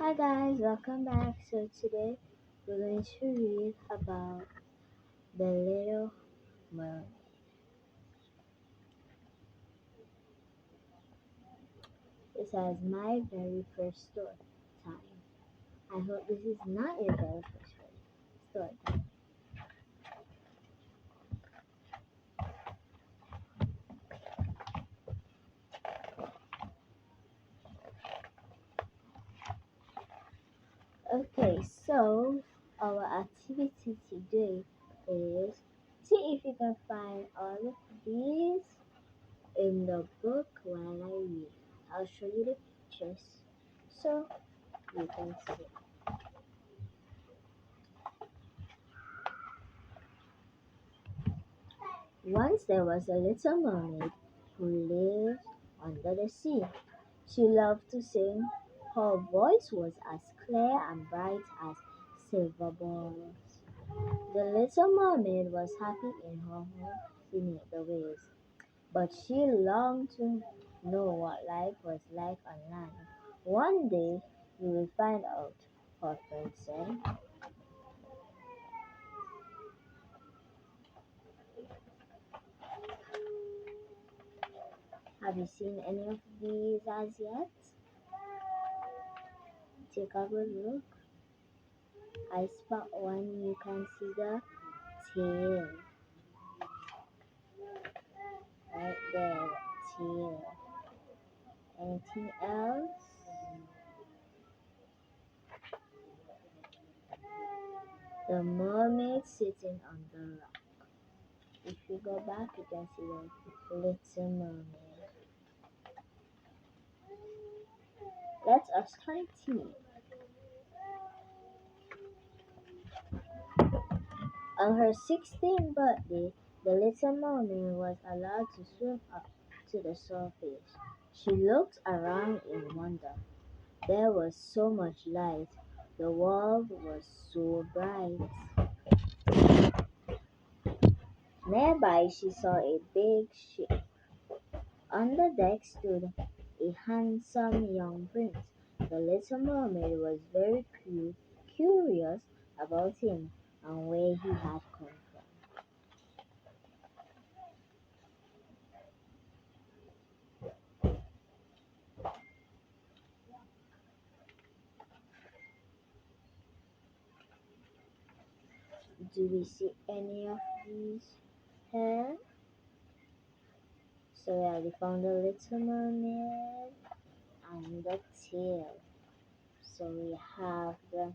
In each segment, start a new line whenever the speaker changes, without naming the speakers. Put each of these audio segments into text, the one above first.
Hi guys, welcome back. So today we're going to read about the Little Mermaid. It says my very first story time. I hope this is not your very first story time. Okay, so our activity today is see if you can find all of these in the book while I read. I'll show you the pictures so you can see. Once there was a little mermaid who lived under the sea. She loved to sing. Her voice was as clear and bright as silver balls. The little mermaid was happy in her home beneath the waves, but she longed to know what life was like on land. One day you will find out, her friend said. Have you seen any of these as yet? Take a good look. I spot one. You can see the tail right there. Tail. Anything else? The mermaid sitting on the rock. If you go back, you can see the little mermaid. Let us continue. On her 16th birthday, the little mermaid was allowed to swim up to the surface. She looked around in wonder. There was so much light. The world was so bright. Nearby, she saw a big ship. On the deck stood a handsome young prince. The little mermaid was very curious about him and where he had come from. Do we see any of these here? So yeah, we found the little mermaid and the tail. So we have the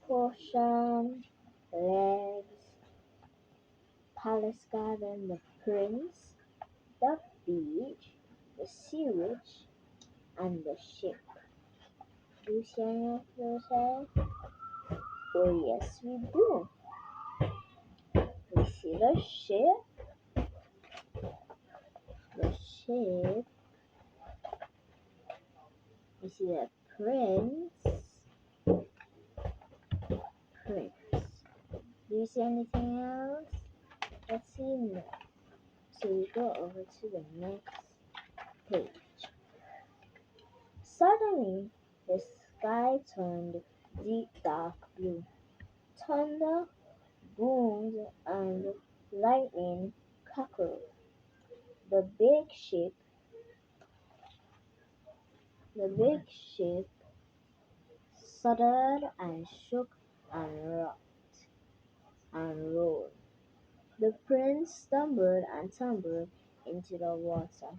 portion, legs, palace garden, the prince, the beach, the sea witch, and the ship. Do you see any of those here? Oh yes, we do. We see the ship, we see the prince. Do you see anything else? Let's see more. So we go over to the next page. Suddenly, the sky turned deep dark blue. Thunder boomed and lightning crackled. The big ship shuddered and shook and rocked and rolled. The prince stumbled and tumbled into the water.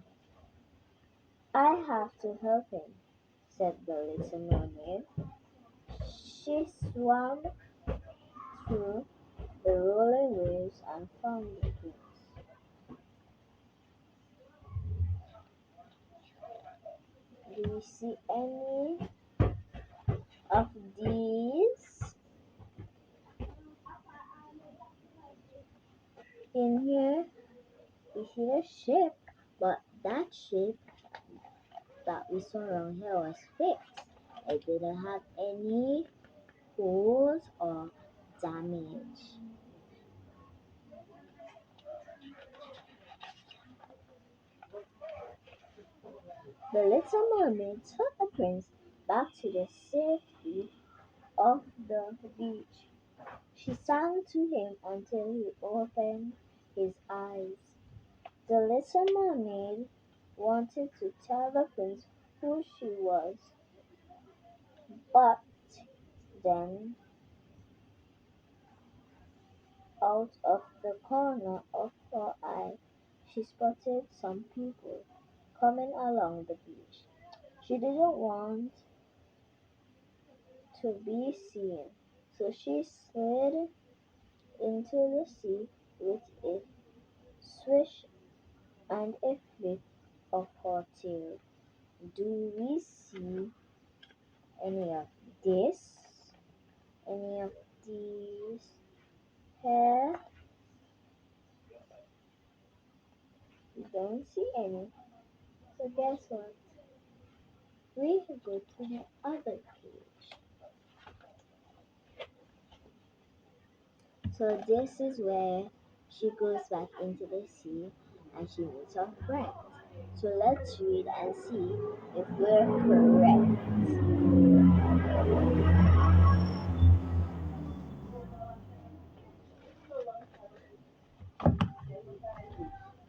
I have to help him, said the little mermaid. She swam through the rolling waves and found the prince. Do you see any of these in here? We see a ship, but that ship that we saw around here was fixed. It didn't have any holes or damage. The little mermaid took the prince back to the safety of the beach. She sang to him until he opened his eyes. The little mermaid wanted to tell the prince who she was, but then, out of the corner of her eye, she spotted some people coming along the beach. She didn't want to be seen, so she slid into the sea with a swish and a flip of her tail. Do we see any of this? Any of these here? We don't see any. So guess what? We go to the other page. So this is where she goes back into the sea and she meets her friends. So let's read and see if we're correct.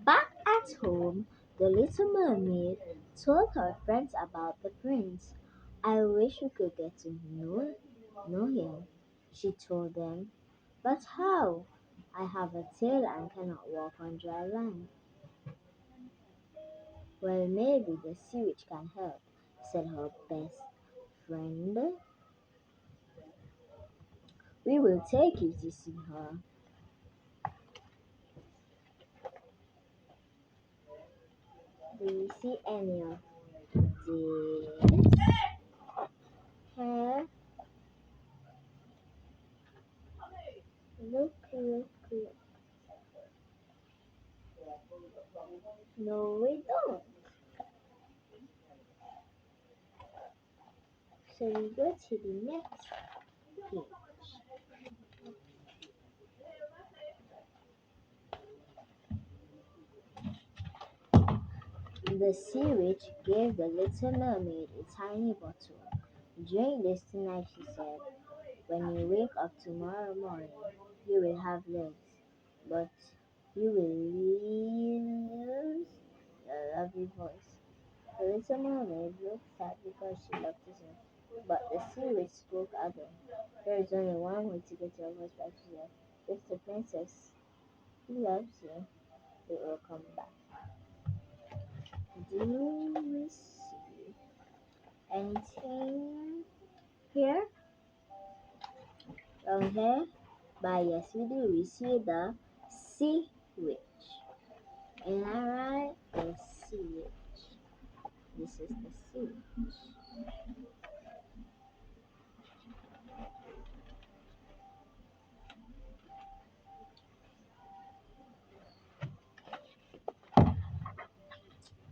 Back at home, the little mermaid told her friends about the prince. I wish we could get to know him, she told them. But how? I have a tail and cannot walk on dry land. Well, maybe the sea witch can help, said her best friend. We will take you to see her. Do you see any of this? Here, look. No, we don't. So we go to the next page. The sea witch gave the little mermaid a tiny bottle. Drink this tonight, she said. When you wake up tomorrow morning, you will have legs, but you will lose your lovely voice. The little mermaid looked sad because she loved to sing, but the sea witch spoke again. There is only one way to get your voice back, she said. If the princess who loves you, it will come back. Do we see anything here? Down here? But yes, we do. We see the sea witch. Am I right? The sea witch. This is the sea witch.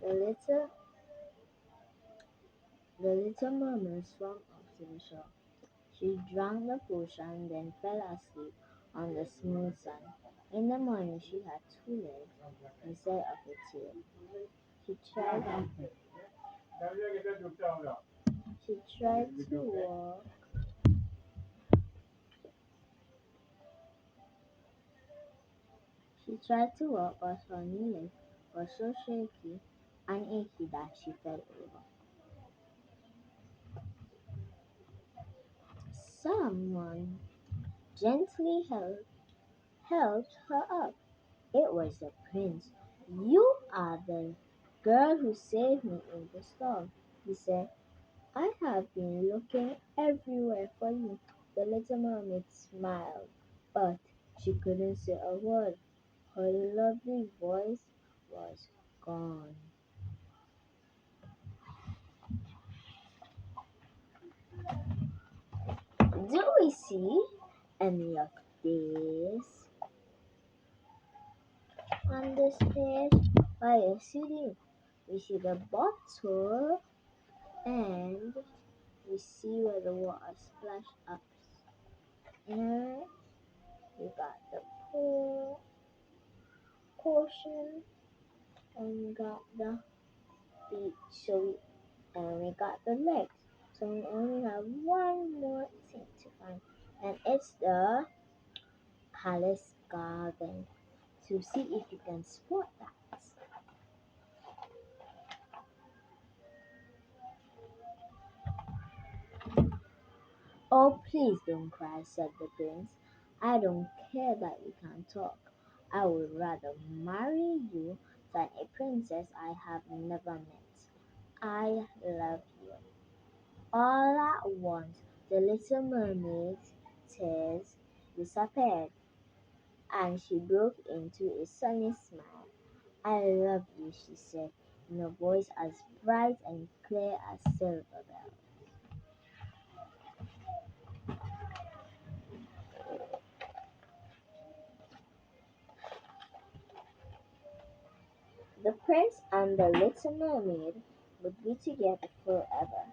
The little, the little mermaid swam up to the shore. She drank the potion, then fell asleep on the smooth sand. In the morning, she had two legs instead of a tail. She tried, she tried to walk. She tried to walk, but her new legs were so shaky and achy that she fell over. Someone gently helped her up. It was the prince. You are the girl who saved me in the storm, he said. I have been looking everywhere for you. The little mermaid smiled, but she couldn't say a word. Her lovely voice was gone. Do we see any of this on this page? Why, yes, you do. We see the bottle and we see where the water splashed up. And we got the portion and we got the beach. And we got the legs. So we only have one more thing to find, and it's the palace garden. To see if you can spot that. Oh, please don't cry, said the prince. I don't care that you can't talk. I would rather marry you than a princess I have never met. I love you. All at once, the little mermaid's tears disappeared, and she broke into a sunny smile. I love you, she said, in a voice as bright and clear as silver bells. The prince and the little mermaid would be together forever.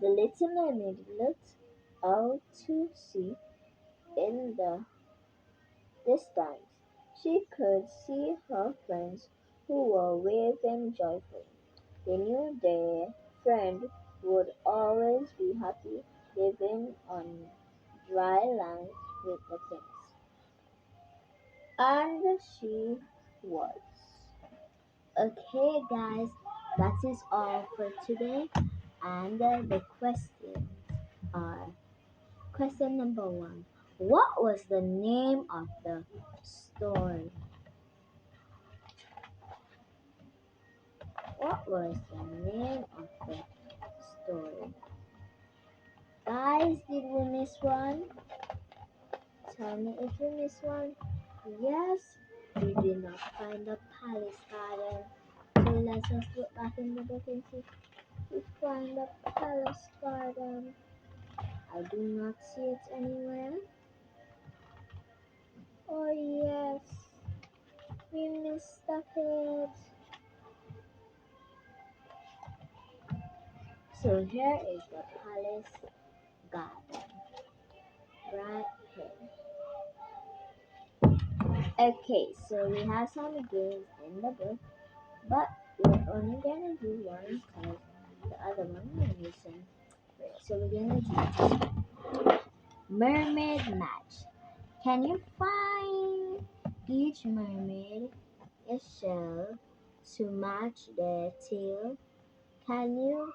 The little mermaid looked out to sea in the distance. She could see her friends who were waving joyfully. They knew their friend would always be happy living on dry land with the prince. And she was. Okay, guys, that is all for today. And the questions are question number one. What was the name of the story? What was the name of the story? Guys, did we miss one? Tell me if we missed one. Yes, we did not find the palace garden. So let us look back in the book and see if we find the palace garden. I do not see it anywhere. Oh yes, we missed the page. So here is the palace garden right here. Okay, so we have some games in the book, but we're only gonna do one because the other one we're missing. So we're gonna do this mermaid match. Can you find each mermaid a shell to match their tail? Can you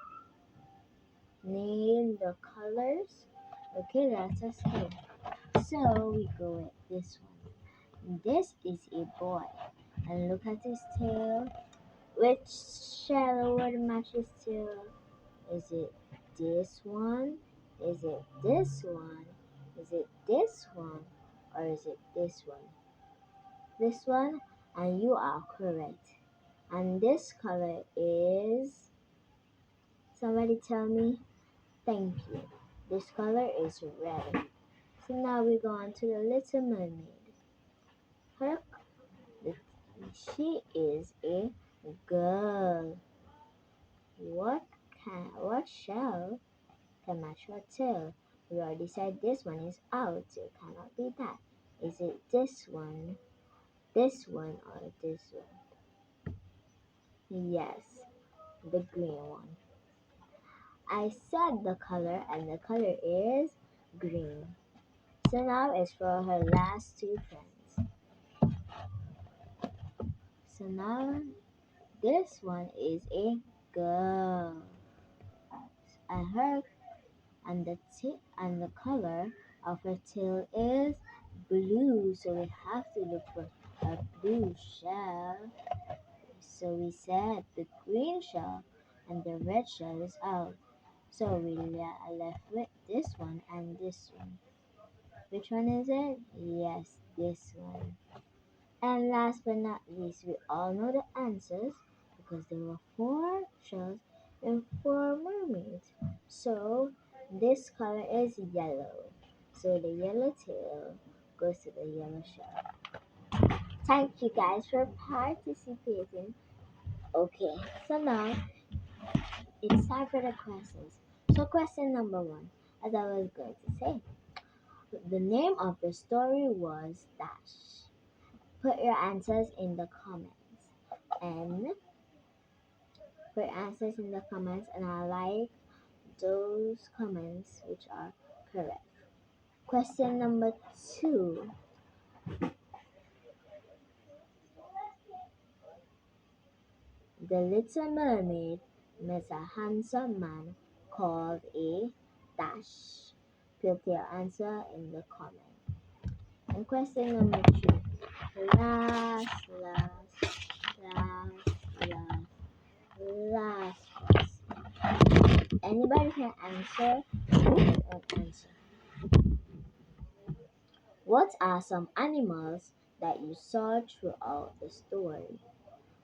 name the colors? Okay, let us go. So we go with this one. This is a boy, and look at his tail. Which shell would match his tail? Is it this one? Is it this one? Is it this one? Or is it this one? This one, and you are correct. And this color is, somebody tell me, thank you. This color is red. So now we go on to the little mermaid. Her, she is a girl. What shell can match her tail? We already said this one is out, so it cannot be that. Is it this one, or this one? Yes, the green one. I said the color, and the color is green. So now it's for her last two friends. So now this one is a girl, and her and the color of her tail is blue. So we have to look for a blue shell. So we said the green shell and the red shell is out. So we are left with this one and this one. Which one is it? Yes, this one. And last but not least, we all know the answers because there were four shells and four mermaids. So this color is yellow. So the yellow tail goes to the yellow shell. Thank you guys for participating. Okay, so now it's time for the questions. So question number one, as I was going to say, the name of the story was Dash. Put your answers in the comments and put answers in the comments, and I like those comments which are correct. Question number 2. The Little Mermaid meets a handsome man called a dash. Put your answer in the comment. And question number 3. Last, last, last question. Anybody can answer and answer. What are some animals that you saw throughout the story?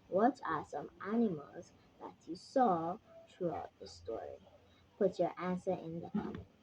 What are some animals that you saw throughout the story? Put your answer in the comments.